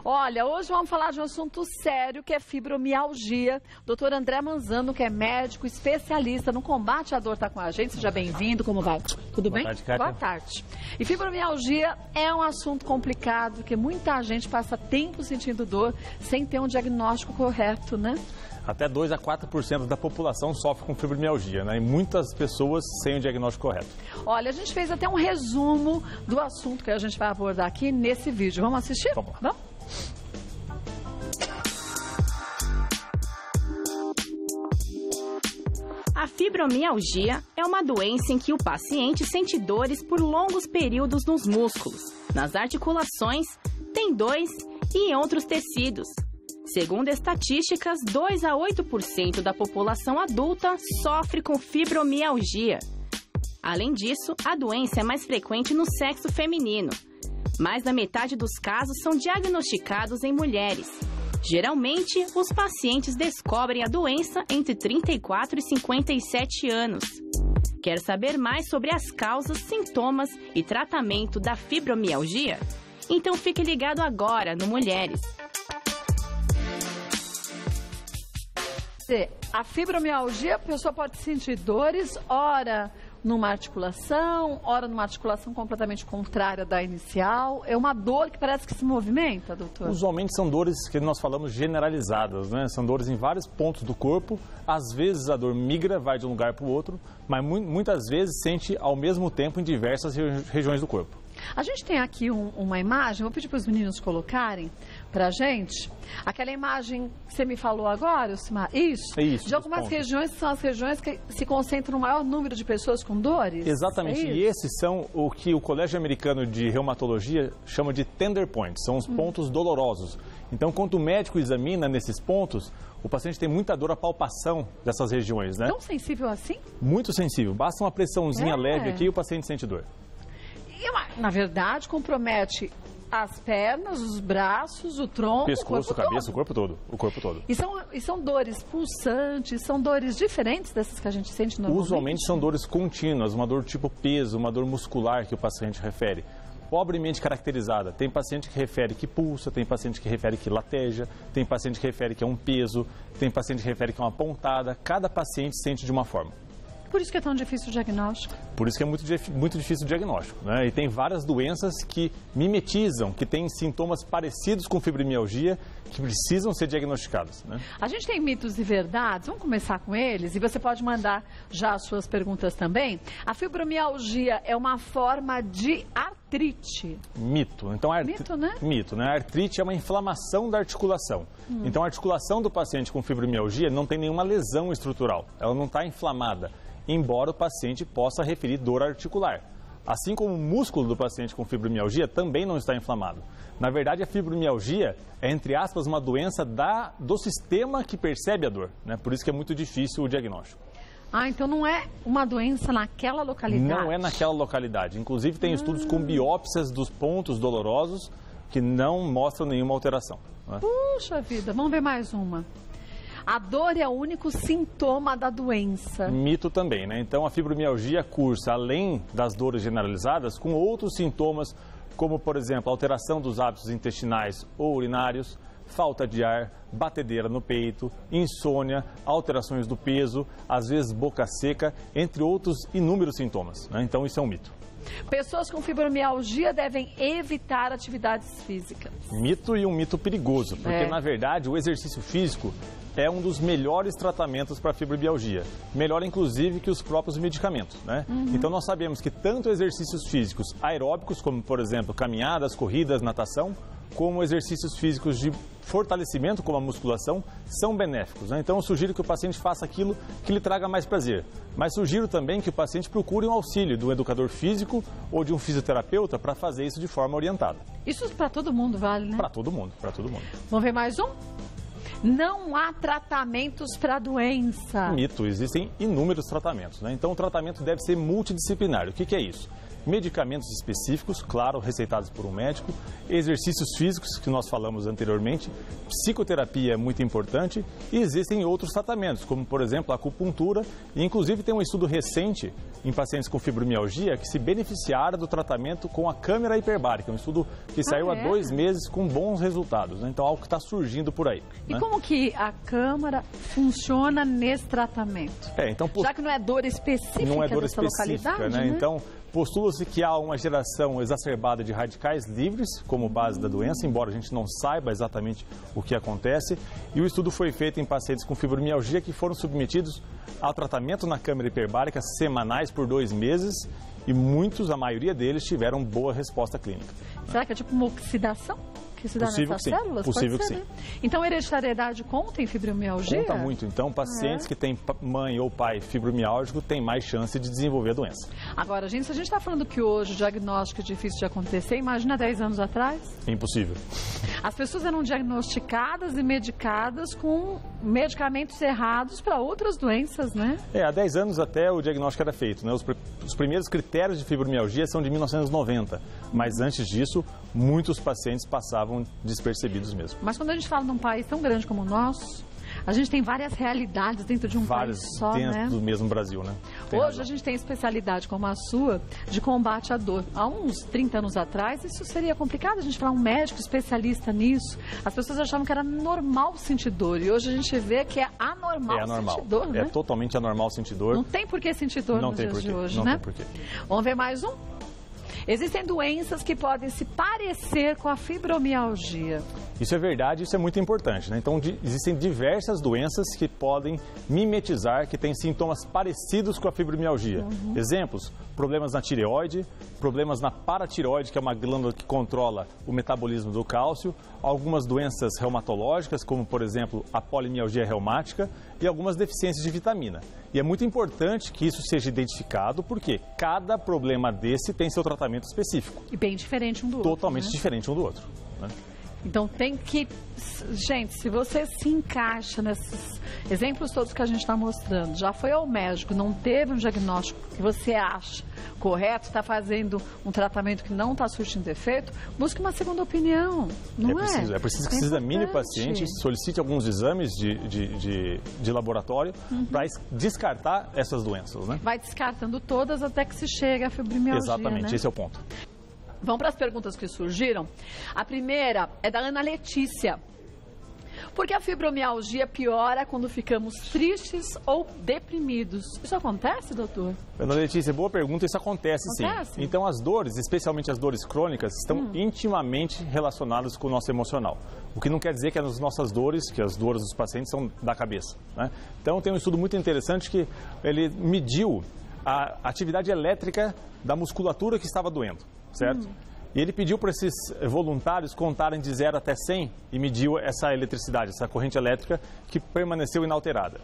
Olha, hoje vamos falar de um assunto sério que é fibromialgia. Doutor André Manzano, que é médico especialista no combate à dor, está com a gente. Seja bem-vindo, como vai? Tudo bem? Boa tarde, Kátia. Boa tarde. E fibromialgia é um assunto complicado, porque muita gente passa tempo sentindo dor sem ter um diagnóstico correto, né? Até 2 a 4% da população sofre com fibromialgia, né? E muitas pessoas sem o diagnóstico correto. Olha, a gente fez até um resumo do assunto que a gente vai abordar aqui nesse vídeo. Vamos assistir? Vamos lá. Vamos? A fibromialgia é uma doença em que o paciente sente dores por longos períodos nos músculos, nas articulações, tendões e em outros tecidos. Segundo estatísticas, 2 a 8% da população adulta sofre com fibromialgia. Além disso, a doença é mais frequente no sexo feminino. Mais da metade dos casos são diagnosticados em mulheres. Geralmente, os pacientes descobrem a doença entre 34 e 57 anos. Quer saber mais sobre as causas, sintomas e tratamento da fibromialgia? Então fique ligado agora no Mulheres. A fibromialgia, a pessoa pode sentir dores, ora numa articulação, ora numa articulação completamente contrária da inicial. É uma dor que parece que se movimenta, doutor? Usualmente são dores que nós falamos generalizadas, né? São dores em vários pontos do corpo. Às vezes a dor migra, vai de um lugar para o outro, mas muitas vezes sente ao mesmo tempo em diversas regiões do corpo. A gente tem aqui uma imagem, vou pedir para os meninos colocarem para a gente. Aquela imagem que você me falou agora, Elcimar, isso? De algumas regiões que são as regiões que se concentram no maior número de pessoas com dores? Exatamente, e esses são o que o Colégio Americano de Reumatologia chama de tender points, são os pontos dolorosos. Então, quando o médico examina nesses pontos, o paciente tem muita dor à palpação dessas regiões, né? Tão sensível assim? Muito sensível, basta uma pressãozinha leve aqui e o paciente sente dor. Na verdade, compromete as pernas, os braços, o tronco, pescoço, o corpo cabeça, todo. o corpo todo. E são dores pulsantes, são dores diferentes dessas que a gente sente normalmente? Usualmente são dores contínuas, uma dor tipo peso, uma dor muscular que o paciente refere. Pobremente caracterizada. Tem paciente que refere que pulsa, tem paciente que refere que lateja, tem paciente que refere que é um peso, tem paciente que refere que é uma pontada. Cada paciente sente de uma forma. Por isso que é tão difícil o diagnóstico? Por isso que é muito difícil o diagnóstico, né? E tem várias doenças que mimetizam, que têm sintomas parecidos com fibromialgia, que precisam ser diagnosticados, né? A gente tem mitos e verdades, vamos começar com eles, e você pode mandar já as suas perguntas também. A fibromialgia é uma forma de artrite? Mito. Então, mito, né? Mito, né? A artrite é uma inflamação da articulação. Então, a articulação do paciente com fibromialgia não tem nenhuma lesão estrutural, ela não está inflamada, embora o paciente possa referir dor articular. Assim como o músculo do paciente com fibromialgia também não está inflamado. Na verdade, a fibromialgia é, entre aspas, uma doença do sistema que percebe a dor, né? Por isso que é muito difícil o diagnóstico. Ah, então não é uma doença naquela localidade? Não é naquela localidade. Inclusive, tem estudos com biópsias dos pontos dolorosos que não mostram nenhuma alteração, né? Puxa vida, vamos ver mais uma. A dor é o único sintoma da doença. Mito também, né? Então, a fibromialgia cursa, além das dores generalizadas, com outros sintomas, como, por exemplo, alteração dos hábitos intestinais ou urinários, falta de ar, batedeira no peito, insônia, alterações do peso, às vezes boca seca, entre outros inúmeros sintomas, né? Então, isso é um mito. Pessoas com fibromialgia devem evitar atividades físicas. Mito e um mito perigoso, porque, na verdade, o exercício físico é um dos melhores tratamentos para a fibromialgia. Melhor, inclusive, que os próprios medicamentos, né? Então, nós sabemos que tanto exercícios físicos aeróbicos, como, por exemplo, caminhadas, corridas, natação, como exercícios físicos de fortalecimento, como a musculação, são benéficos, né? Então, eu sugiro que o paciente faça aquilo que lhe traga mais prazer. Mas sugiro também que o paciente procure um auxílio de um educador físico ou de um fisioterapeuta para fazer isso de forma orientada. Isso para todo mundo vale, né? Para todo mundo, para todo mundo. Vamos ver mais um? Não há tratamentos para a doença. Mito, existem inúmeros tratamentos, né? Então, o tratamento deve ser multidisciplinar. O que é isso? medicamentos específicos, claro, receitados por um médico, exercícios físicos, que nós falamos anteriormente, psicoterapia é muito importante e existem outros tratamentos, como, por exemplo, a acupuntura. E, inclusive, tem um estudo recente em pacientes com fibromialgia que se beneficiaram do tratamento com a câmara hiperbárica, um estudo que saiu há 2 meses com bons resultados, né? Então, algo que está surgindo por aí. E como que a câmara funciona nesse tratamento? Então, já que não é dor específica, não é dor dessa localidade, né? Então, postula-se que há uma geração exacerbada de radicais livres como base da doença, embora a gente não saiba exatamente o que acontece. E o estudo foi feito em pacientes com fibromialgia que foram submetidos ao tratamento na câmara hiperbárica semanais por 2 meses e muitos, a maioria deles, tiveram boa resposta clínica. Será que é tipo uma oxidação? Que se dá nessas células? Possível que sim. Né? Então, hereditariedade conta em fibromialgia? Conta muito. Então, pacientes que têm mãe ou pai fibromiálgico têm mais chance de desenvolver a doença. Agora, gente, se a gente está falando que hoje o diagnóstico é difícil de acontecer, imagina 10 anos atrás? É impossível. As pessoas eram diagnosticadas e medicadas com medicamentos errados para outras doenças, né? Há 10 anos até o diagnóstico era feito, né? Os primeiros critérios de fibromialgia são de 1990, mas antes disso, muitos pacientes passavam despercebidos mesmo. Mas quando a gente fala de um país tão grande como o nosso, a gente tem várias realidades dentro de um país só, dentro do mesmo Brasil, né? Hoje a gente tem especialidade como a sua de combate à dor. Há uns 30 anos atrás, isso seria complicado, a gente falar um médico especialista nisso. As pessoas achavam que era normal sentir dor e hoje a gente vê que é anormal sentir dor, né? É totalmente anormal sentir dor. Não tem por que sentir dor nos dias de hoje, né? Não tem por quê. Vamos ver mais um? Existem doenças que podem se parecer com a fibromialgia. Isso é verdade, isso é muito importante, né? Então, existem diversas doenças que podem mimetizar, que têm sintomas parecidos com a fibromialgia. Exemplos, problemas na tireoide, problemas na paratireoide, que é uma glândula que controla o metabolismo do cálcio, algumas doenças reumatológicas, como, por exemplo, a polimialgia reumática, e algumas deficiências de vitamina. E é muito importante que isso seja identificado, porque cada problema desse tem seu tratamento específico. E bem diferente um do outro. Totalmente diferente um do outro, né? Então tem que... Gente, se você se encaixa nesses exemplos todos que a gente está mostrando, já foi ao médico, não teve um diagnóstico que você acha correto, está fazendo um tratamento que não está surtindo efeito, busque uma segunda opinião, não é? É preciso que se examine o paciente, solicite alguns exames de laboratório para descartar essas doenças, né? Vai descartando todas até que se chegue à fibromialgia, Exatamente, né? Esse é o ponto. Vamos para as perguntas que surgiram. A primeira é da Ana Letícia. Por que a fibromialgia piora quando ficamos tristes ou deprimidos? Isso acontece, doutor? Ana Letícia, boa pergunta. Isso acontece, sim. Então, as dores, especialmente as dores crônicas, estão intimamente relacionadas com o nosso emocional. O que não quer dizer que as nossas dores, que as dores dos pacientes são da cabeça, né? Então, tem um estudo muito interessante que ele mediu a atividade elétrica da musculatura que estava doendo, certo? E ele pediu para esses voluntários contarem de 0 até 100 e mediu essa eletricidade, essa corrente elétrica que permaneceu inalterada.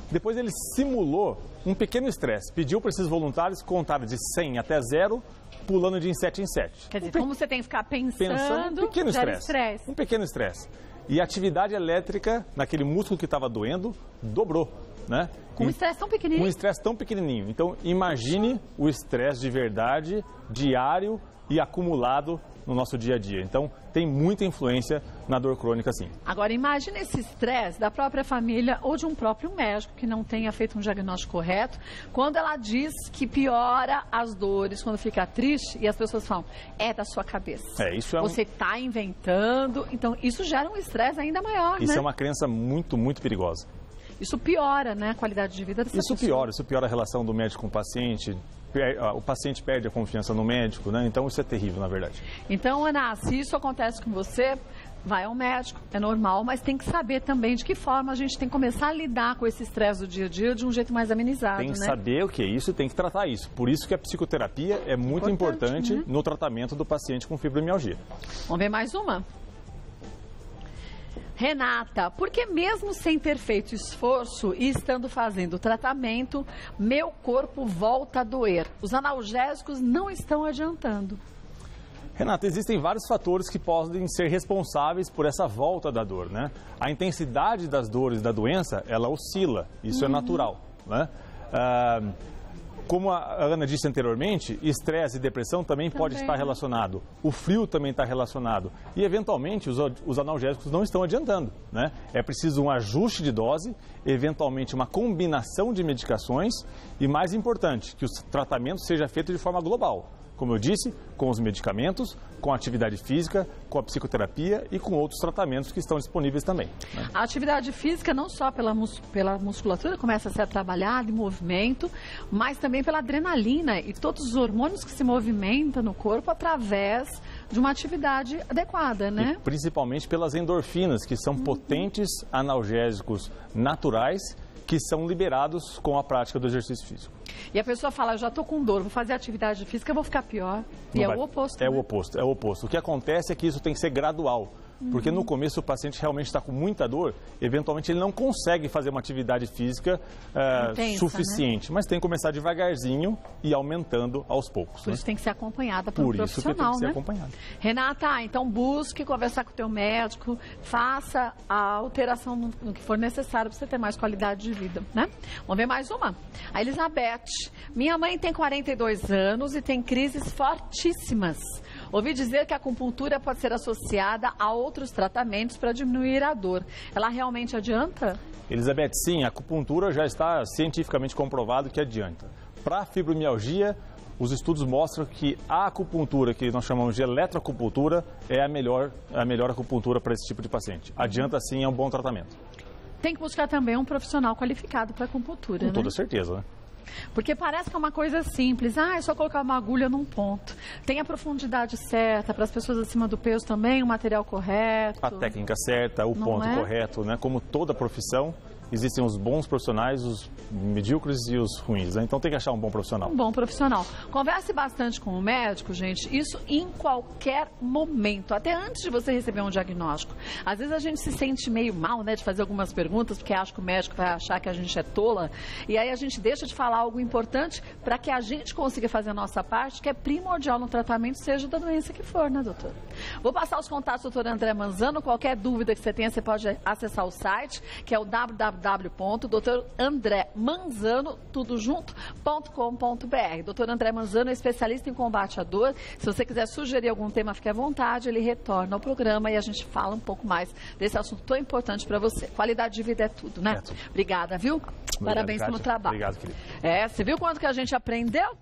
Depois ele simulou um pequeno estresse, pediu para esses voluntários contarem de 100 até 0, pulando de 7 em 7. Quer dizer, como você tem que ficar pensando um pequeno estresse. Um pequeno estresse. E a atividade elétrica naquele músculo que estava doendo dobrou, né? Com um estresse tão pequenininho? Com um estresse tão pequenininho. Então, imagine o estresse de verdade, diário e acumulado no nosso dia a dia. Então, tem muita influência na dor crônica, sim. Agora, imagine esse estresse da própria família ou de um próprio médico que não tenha feito um diagnóstico correto, quando ela diz que piora as dores quando fica triste e as pessoas falam, é da sua cabeça. Você está inventando. Então, isso gera um estresse ainda maior, Isso é uma crença muito, muito perigosa. Isso piora, né, a qualidade de vida dessa pessoa. Isso piora a relação do médico com o paciente. O paciente perde a confiança no médico, né? Então isso é terrível, na verdade. Então, Ana, se isso acontece com você, vai ao médico, é normal, mas tem que saber também de que forma a gente tem que começar a lidar com esse estresse do dia a dia de um jeito mais amenizado, Tem que saber o que é isso e tem que tratar isso. Por isso que a psicoterapia é muito importante no tratamento do paciente com fibromialgia. Vamos ver mais uma? Renata, porque mesmo sem ter feito esforço e estando fazendo o tratamento, meu corpo volta a doer? Os analgésicos não estão adiantando. Renata, existem vários fatores que podem ser responsáveis por essa volta da dor, né? A intensidade das dores da doença, ela oscila, isso é natural, né? Como a Ana disse anteriormente, estresse e depressão também pode estar relacionado. O frio também está relacionado. E, eventualmente, os analgésicos não estão adiantando, né? É preciso um ajuste de dose, eventualmente uma combinação de medicações e, mais importante, que o tratamento seja feito de forma global. Como eu disse, com os medicamentos, com a atividade física, com a psicoterapia e com outros tratamentos que estão disponíveis também, né? A atividade física não só pela musculatura começa a ser trabalhada em movimento, mas também pela adrenalina e todos os hormônios que se movimentam no corpo através de uma atividade adequada, né? E principalmente pelas endorfinas, que são potentes analgésicos naturais que são liberados com a prática do exercício físico. E a pessoa fala, eu já estou com dor, vou fazer atividade física, eu vou ficar pior. E é o oposto. É o oposto, é o oposto. O que acontece é que isso tem que ser gradual. Porque no começo o paciente realmente está com muita dor, eventualmente ele não consegue fazer uma atividade física suficiente, né? Mas tem que começar devagarzinho e aumentando aos poucos. Por isso tem que ser acompanhada por um profissional, isso que tem que ser né? acompanhada. Renata, então busque conversar com o teu médico, faça a alteração no que for necessário para você ter mais qualidade de vida, né? Vamos ver mais uma? A Elizabeth. Minha mãe tem 42 anos e tem crises fortíssimas. Ouvi dizer que a acupuntura pode ser associada a outros tratamentos para diminuir a dor. Ela realmente adianta? Elizabeth, sim, a acupuntura já está cientificamente comprovado que adianta. Para fibromialgia, os estudos mostram que a acupuntura, que nós chamamos de eletroacupuntura, é a melhor acupuntura para esse tipo de paciente. Adianta sim, é um bom tratamento. Tem que buscar também um profissional qualificado para acupuntura, né? Com toda certeza, né? Porque parece que é uma coisa simples. É só colocar uma agulha num ponto. Tem a profundidade certa para as pessoas acima do peso também, o material correto. A técnica certa, o ponto correto, né? Como toda profissão, existem os bons profissionais, os medíocres e os ruins, né? Então tem que achar um bom profissional. Um bom profissional. Converse bastante com o médico, gente, isso em qualquer momento, até antes de você receber um diagnóstico. Às vezes a gente se sente meio mal, né, de fazer algumas perguntas, porque acha que o médico vai achar que a gente é tola, e aí a gente deixa de falar algo importante para que a gente consiga fazer a nossa parte, que é primordial no tratamento, seja da doença que for, né, doutor? Vou passar os contatos do doutor André Manzano. Qualquer dúvida que você tenha, você pode acessar o site, que é o www.doutorandremanzano.com.br. Doutor André Manzano é especialista em combate à dor. Se você quiser sugerir algum tema, fique à vontade, ele retorna ao programa e a gente fala um pouco mais desse assunto tão importante para você. Qualidade de vida é tudo, né? É tudo. Obrigada, viu? Obrigado, Parabéns Kátia. pelo trabalho. Obrigado, querido. Você viu quanto que a gente aprendeu?